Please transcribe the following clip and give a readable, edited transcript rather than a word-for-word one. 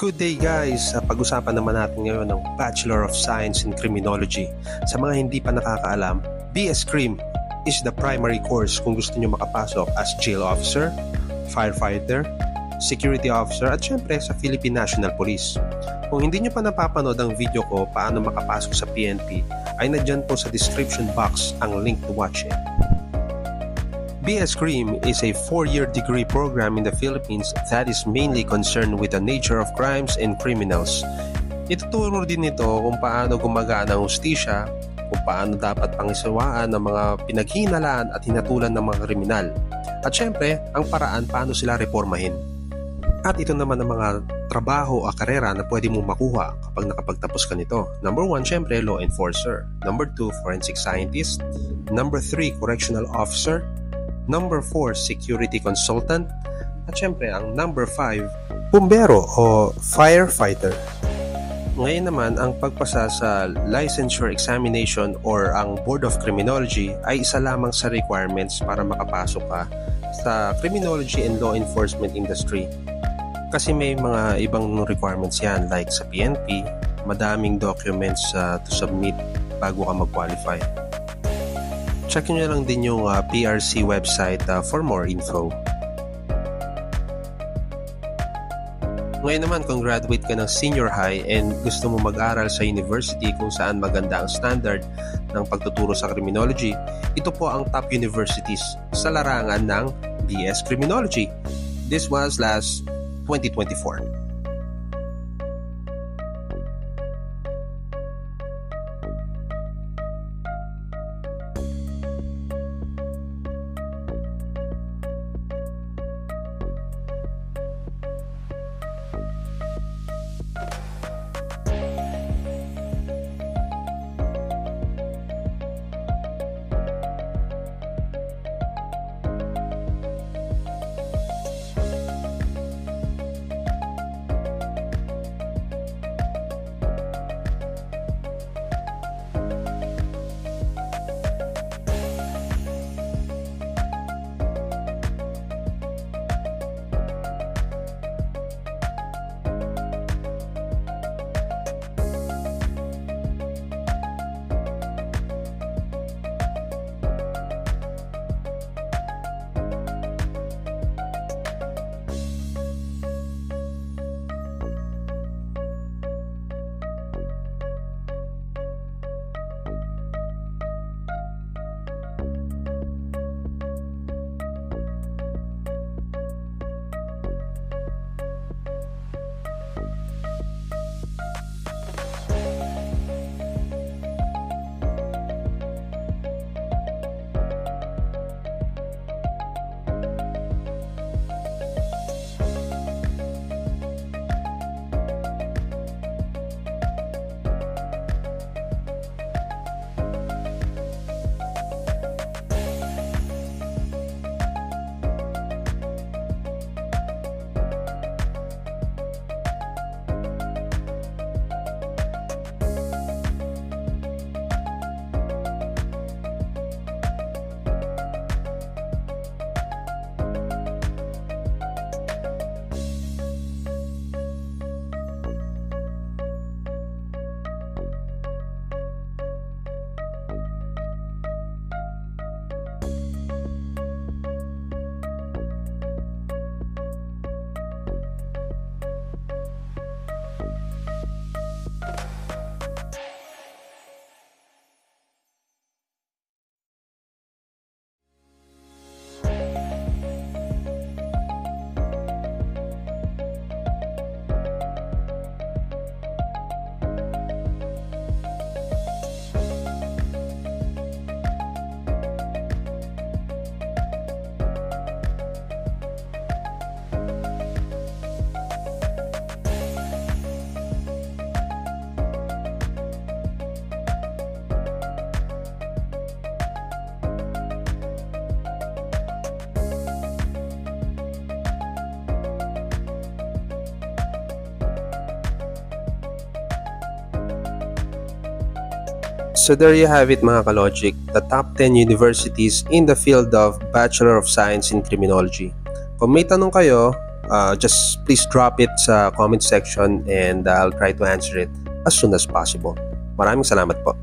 Good day guys! Pag-usapan naman natin ngayon ng Bachelor of Science in Criminology. Sa mga hindi pa nakakaalam, BS Crim is the primary course kung gusto nyo makapasok as jail officer, firefighter, security officer at syempre sa Philippine National Police. Kung hindi nyo pa napapanood ang video ko paano makapasok sa PNP, ay nandyan po sa description box ang link to watch it. BS Crim is a 4-year degree program in the Philippines that is mainly concerned with the nature of crimes and criminals. Ituturo din ito kung paano gumagana ang hustisya, kung paano dapat pangisawaan ng mga pinaghinalaan at hinatulan ng mga kriminal, at syempre, ang paraan paano sila reformahin. At ito naman ang mga trabaho o karera na pwede mong makuha kapag nakapagtapos ka nito. Number 1, syempre, law enforcer. Number 2, forensic scientist. Number 3, correctional officer. Number 4, security consultant. At syempre, ang number 5, bumbero o firefighter. Ngayon naman, ang pagpasa sa licensure examination or ang Board of Criminology ay isa lamang sa requirements para makapasok ka sa criminology and law enforcement industry. Kasi may mga ibang requirements yan, like sa PNP, madaming documents to submit bago ka mag-qualify. Check nyo lang din yung PRC website for more info. Ngayon naman, kung graduate ka ng senior high and gusto mo mag-aral sa university kung saan maganda ang standard ng pagtuturo sa criminology, ito po ang top universities sa larangan ng BS Criminology. This was last 2024. So there you have it mga ka-logic, the top 10 universities in the field of Bachelor of Science in Criminology. Kung may tanong kayo, just please drop it sa comment section and I'll try to answer it as soon as possible. Maraming salamat po.